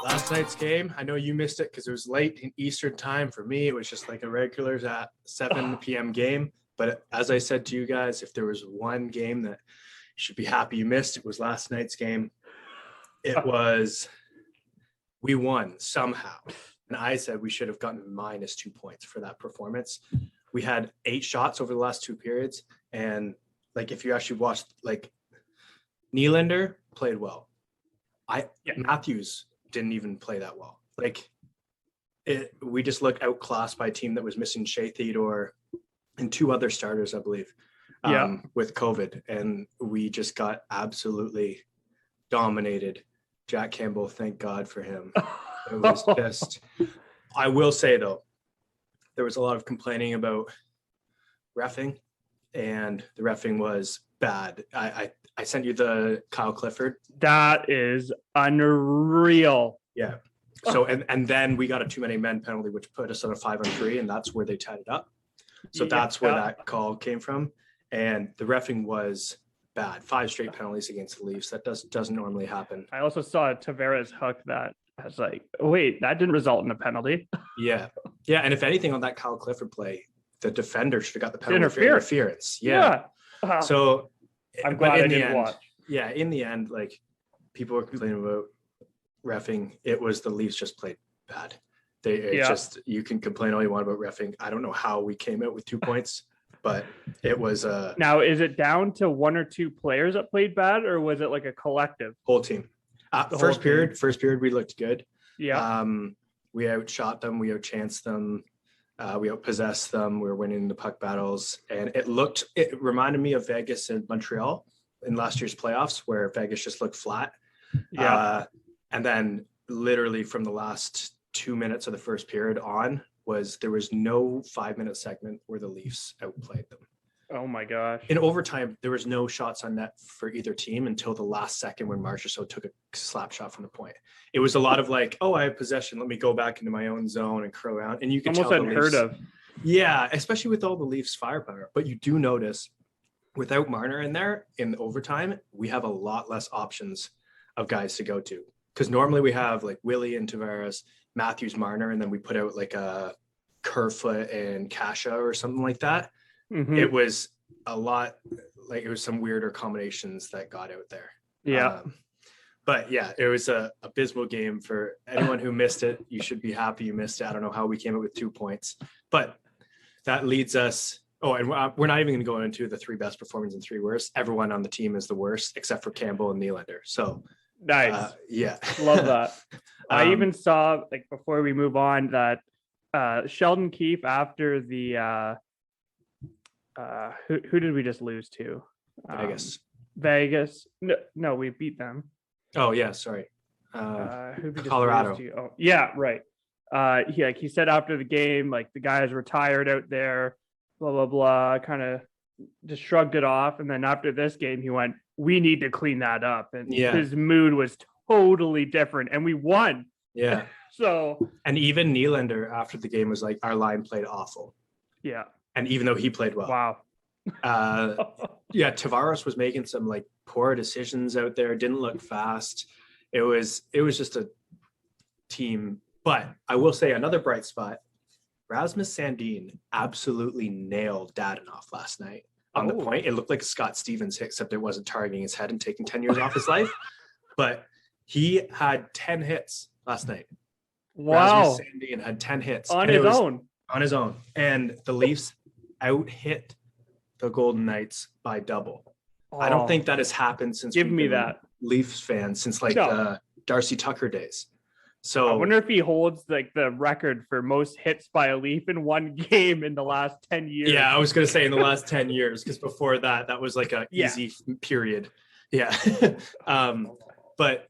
Last night's game, I know you missed it because it was late in Eastern time. For me, it was just like a regular at 7 p.m. game. But as I said to you guys, if there was one game that you should be happy you missed, it was last night's game. It was, we won somehow. And I said we should have gotten -2 points for that performance. We had 8 shots over the last 2 periods. And like, if you actually watched, like, Nylander played well. Matthews didn't even play that well. Like, we just looked outclassed by a team that was missing Shea Theodore and 2 other starters, I believe, with COVID. And we just got absolutely dominated. Jack Campbell, thank God for him. It was just, I will say though, there was a lot of complaining about reffing, and the reffing was bad. I sent you the Kyle Clifford. That is unreal. Yeah. So, and then we got a too many men penalty, which put us on a 5-on-3, and that's where they tied it up. So that's where that call came from. And the reffing was bad. 5 straight penalties against the Leafs. That doesn't normally happen. I also saw Tavares hook that. I was like, wait, that didn't result in a penalty. Yeah. Yeah. And if anything on that Kyle Clifford play, the defender should have got the penalty for interference. Yeah. So I'm glad I didn't watch. Yeah. In the end, like, people were complaining about reffing. It was the Leafs just played bad. Just, you can complain all you want about reffing. I don't know how we came out with 2 points, but it was now, is it down to 1 or 2 players that played bad, or was it like a collective? Whole team. First period, we looked good. Yeah. We outshot them. We outchanced them. We outpossessed them. We were winning the puck battles. And it reminded me of Vegas and Montreal in last year's playoffs, where Vegas just looked flat. Yeah. And then literally from the last 2 minutes of the first period on, there was no 5-minute segment where the Leafs outplayed them. Oh my gosh. In overtime, there was no shots on net for either team until the last second when Marchessault took a slap shot from the point. It was a lot of like, oh, I have possession. Let me go back into my own zone and crow around. And you can almost tell unheard of. Yeah, especially with all the Leafs firepower. But you do notice without Marner in there in overtime, we have a lot less options of guys to go to. Because normally we have like Willie and Tavares, Matthews, Marner, and then we put out like a Kerfoot and Kasha or something like that. Mm-hmm. It was a lot, like, it was some weirder combinations that got out there. Yeah. But yeah, it was a abysmal game for anyone who missed it. You should be happy you missed it. I don't know how we came up with 2 points, but that leads us. Oh, and we're not even going to go into the 3 best performers and 3 worst. Everyone on the team is the worst except for Campbell and Nylander. So nice. Yeah. Love that. I even saw, like, before we move on, that Sheldon Keefe after the who did we just lose to? Vegas. No, we beat them. Oh yeah, sorry. Who did we Colorado. just lose to? Oh, yeah, right. He said after the game, like, the guys were tired out there, blah blah blah, kind of just shrugged it off. And then after this game, he went, "We need to clean that up." And his mood was totally different, and we won. Yeah. So, and even Nylander after the game was like, "Our line played awful." Yeah. And even though he played well. Wow. Tavares was making some like poor decisions out there. Didn't look fast. It was just a team. But I will say another bright spot. Rasmus Sandin absolutely nailed Dadonov last night on the point. It looked like a Scott Stevens hit, except it wasn't targeting his head and taking 10 years off his life. But he had 10 hits last night. Wow. Rasmus Sandin had 10 hits. On his own. And the Leafs out-hit the Golden Knights by double. I don't think that has happened since Leafs fans since the Darcy Tucker days. So I wonder if he holds like the record for most hits by a Leaf in one game in the last 10 years. Yeah, I was going to say in the last 10 years, because before that was like a easy period. Yeah. But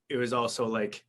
it was also like,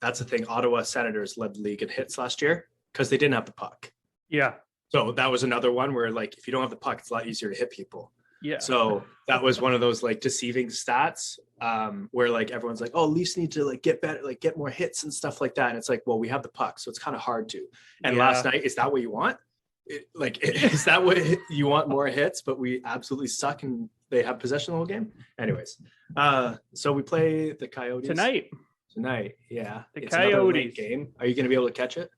that's the thing. Ottawa Senators led the league in hits last year because they didn't have the puck. Yeah. So that was another one where, like, if you don't have the puck, it's a lot easier to hit people. Yeah. So that was one of those like deceiving stats where like everyone's like, oh, Leafs need to like get better, like get more hits and stuff like that. And it's like, well, we have the puck, so it's kind of hard to. And last night, is that what you want? Is that what you want, more hits? But we absolutely suck and they have possession the whole game. Anyways, so we play the Coyotes tonight. tonight. Yeah, The it's another late Coyotes. game. Are you going to be able to catch it?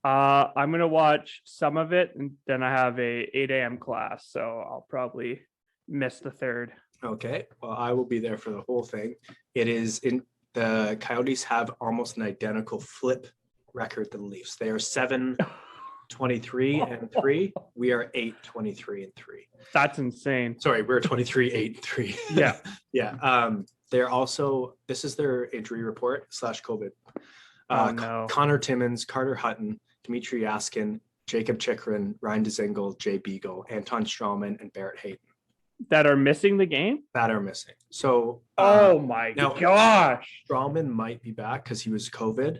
I'm gonna watch some of it, and then I have a 8 a.m. class, so I'll probably miss the third. Okay. Well, I will be there for the whole thing. It is in the Coyotes have almost an identical flip record than the Leafs. They are 7-23-3. We are 8-23-3. That's insane. Sorry, we're 23-8-3. Yeah. Yeah. They're also, this is their injury report / COVID. Oh, no. Connor Timmins, Carter Hutton, Dmitry Yaskin, Jacob Chikrin, Ryan Dzingel, Jay Beagle, Anton Strawman, and Barrett Hayton That are missing the game? that are missing. So, Oh my gosh. Strawman might be back because he was COVID,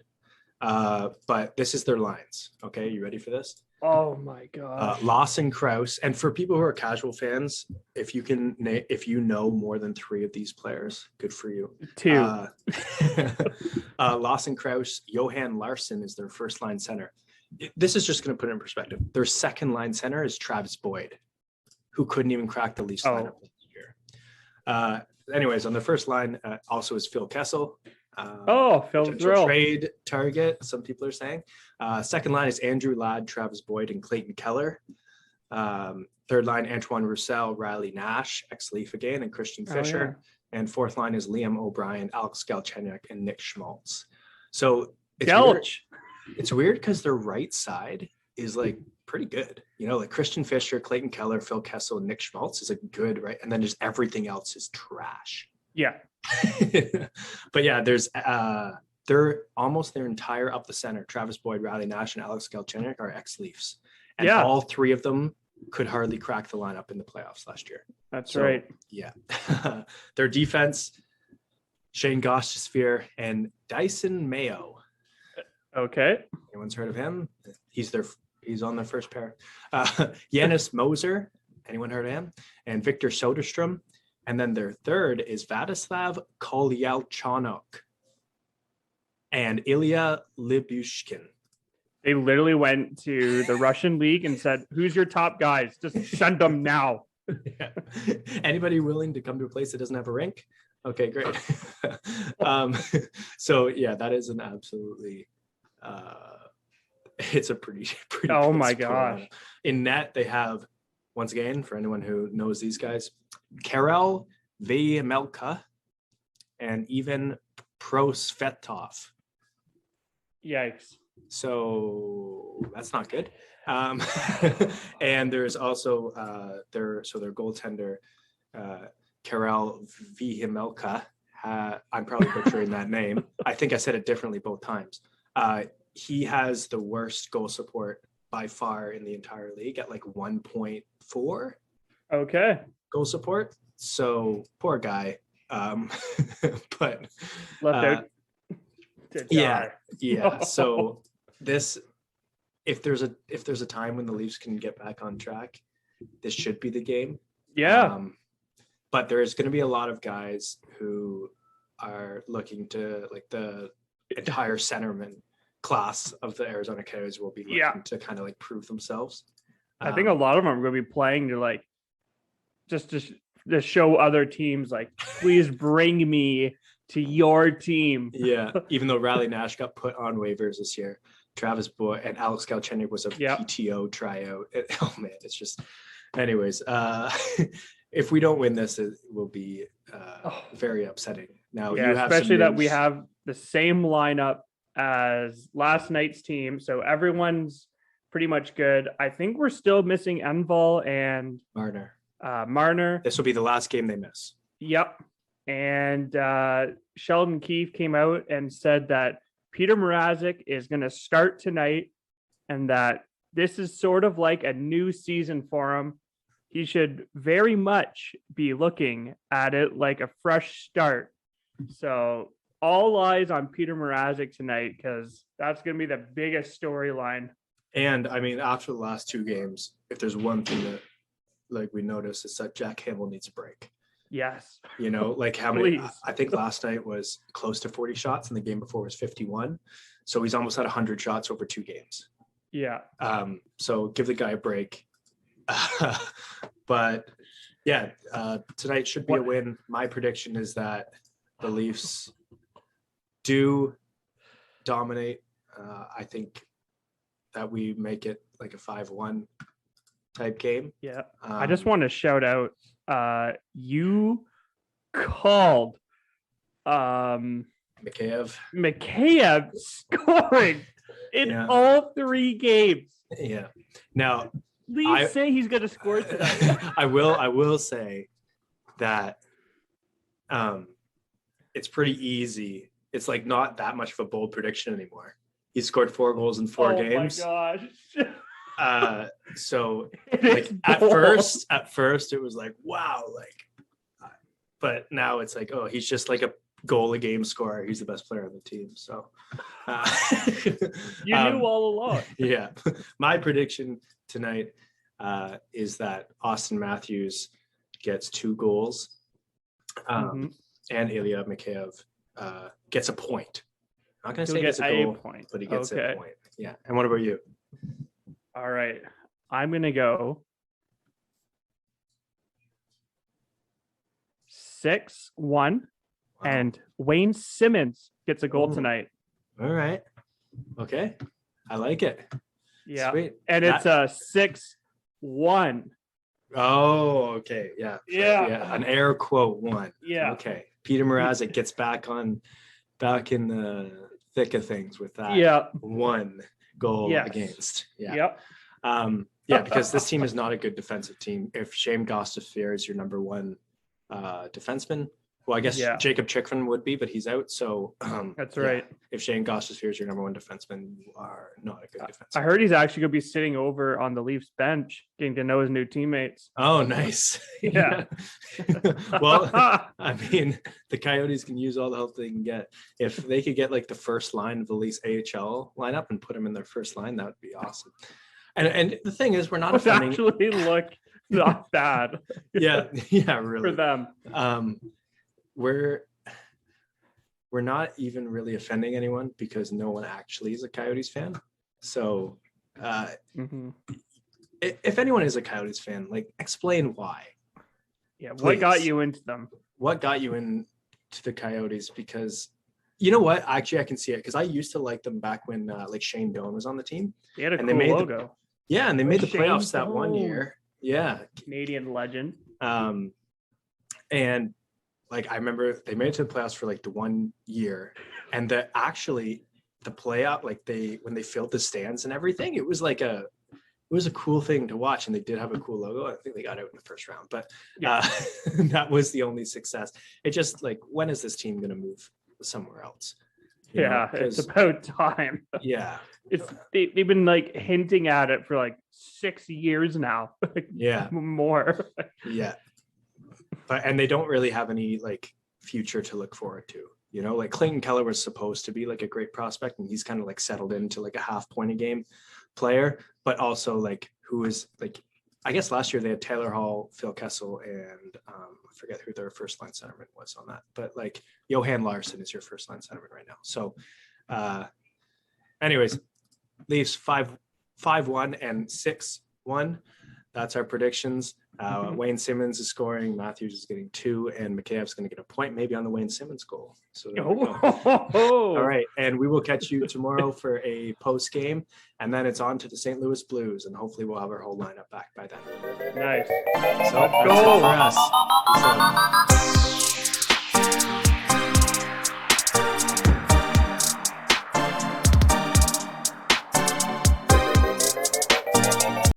but this is their lines. Okay, you ready for this? Oh my gosh. Lawson, Krause, and for people who are casual fans, if you know more than 3 of these players, good for you. 2. Lawson, Krause, Johan Larsson is their first line center. This is just going to put it in perspective. Their second line center is Travis Boyd, who couldn't even crack the Leafs lineup this year. Anyways, on the first line also is Phil Kessel. Phil Thrill. Trade target, some people are saying. Second line is Andrew Ladd, Travis Boyd, and Clayton Keller. Third line, Antoine Roussel, Riley Nash, ex-Leaf again, and Christian Fisher. Yeah. And fourth line is Liam O'Brien, Alex Galchenyuk, and Nick Schmaltz. So it's weird because their right side is like pretty good. You know, like Christian Fisher, Clayton Keller, Phil Kessel, and Nick Schmaltz is a good, right? And then just everything else is trash. Yeah. But yeah, there's they're almost their entire up the center. Travis Boyd, Riley Nash, and Alex Galchenyuk are ex-Leafs. And all 3 of them could hardly crack the lineup in the playoffs last year. That's right. Yeah. Their defense, Shane Gostisbehere and Dyson Mayo. Okay. Anyone's heard of him? He's on their first pair. Yanis Moser. Anyone heard of him? And Victor Soderstrom. And then their third is Vladislav Kolyalchonok and Ilya Lyubushkin. They literally went to the Russian league and said, "Who's your top guys? Just send them now." Yeah. Anybody willing to come to a place that doesn't have a rink? Okay, great. So yeah, that is an absolutely it's a pretty oh my gosh. In net they have, once again, for anyone who knows these guys, Karel Vejmelka and even Prosvetov. Yikes. So that's not good. And there's also their goaltender, Karel Vejmelka. I'm probably butchering that name. I think I said it differently both times. He has the worst goal support by far in the entire league at like 1.4. Okay. Goal support. So poor guy. But left out. Yeah. So this, if there's a time when the Leafs can get back on track, this should be the game. Yeah. But there is going to be a lot of guys who are looking to, like, the entire centerman class of the Arizona Coyotes will be looking to kind of like prove themselves. I think a lot of them are going to be playing to like just to show other teams, like, please bring me to your team. Yeah. Even though Riley Nash got put on waivers this year, Travis Boyd and Alex Galchenyuk was a PTO tryout. Oh man, it's just, anyways, if we don't win this, it will be very upsetting. Now, you have especially that we have the same lineup as last night's team, so everyone's pretty much good. I think we're still missing Enval and Marner. This will be the last game they miss. Yep. And Sheldon Keefe came out and said that Peter Mrazek is going to start tonight and that this is sort of like a new season for him. He should very much be looking at it like a fresh start. So all eyes on Peter Mrazek tonight, because that's going to be the biggest storyline. And I mean, after the last 2 games, if there's one thing that, like, we noticed, is that Jack Campbell needs a break. Yes. You know, like how many, I think last night was close to 40 shots and the game before was 51. So he's almost had 100 shots over 2 games. Yeah. So give the guy a break. But yeah, tonight should be a win. My prediction is that the Leafs do dominate, I think that we make it like a 5-1 type game. Yeah. I just want to shout out, you called Mikheyev scoring in all 3 games. Yeah. Now, please say he's going to score tonight. I will say that it's pretty easy. It's like not that much of a bold prediction anymore. He scored 4 goals in 4 games. Oh my gosh. So like at first it was like, wow, like, but now it's like, oh, he's just like a goal a game scorer. He's the best player on the team. So you knew all along. Yeah. My prediction tonight is that Austin Matthews gets 2 goals, and Ilya Mikheyev gets a point. I'm not going to say he gets a goal, point, but he gets a point. Yeah. And what about you? All right. I'm going to go 6-1, and Wayne Simmons gets a goal tonight. All right. Okay. I like it. Yeah. Sweet. And it's a 6-1. Oh, okay. Yeah. Yeah. An air quote 1. Yeah. Okay. Peter Mrazek gets back in the thick of things with that. Yeah. 1 goal against. Yeah. Yep. Yeah, because this team is not a good defensive team. If Shane Gostisbehere is your number 1 defenseman, well, I guess Jacob Chickfin would be, but he's out. So that's right. If Shane Gostisbehere is your number 1 defenseman, you are not a good defenseman. I heard he's actually going to be sitting over on the Leafs bench, getting to know his new teammates. Oh, nice. Yeah. Well, I mean, the Coyotes can use all the help they can get. If they could get like the first line of the Leafs AHL lineup and put them in their first line, that would be awesome. And the thing is, we're not offending. Actually look not bad. Yeah, really. For them. We're not even really offending anyone because no one actually is a Coyotes fan. So if anyone is a Coyotes fan, like, explain why. Yeah, what got you into them? What got you into the Coyotes? Because you know what? Actually, I can see it because I used to like them back when like Shane Doan was on the team. They had a cool logo. And they made the playoffs that one year. Yeah. Canadian legend. And like, I remember they made it to the playoffs for like the 1 year, and the playoff, like when they filled the stands and everything, it was a cool thing to watch. And they did have a cool logo. I think they got out in the first round, but that was the only success. It just like, when is this team going to move somewhere else? You know, it's about time. Yeah. They've been like hinting at it for like 6 years now. More. Yeah. And they don't really have any like future to look forward to, you know, like Clayton Keller was supposed to be like a great prospect, and he's kind of like settled into like a half point a game player, but also like who is like, I guess last year they had Taylor Hall, Phil Kessel, and I forget who their first line centerman was on that, but like Johan Larsson is your first line centerman right now. So anyways, Leafs 5-1 and 6-1. That's our predictions. Wayne Simmons is scoring, Matthews is getting 2, and Mikheyev's going to get a point maybe on the Wayne Simmons goal. So all right, and we will catch you tomorrow for a post game, and then it's on to the St. Louis Blues, and hopefully we'll have our whole lineup back by then. Nice. So that's it for us.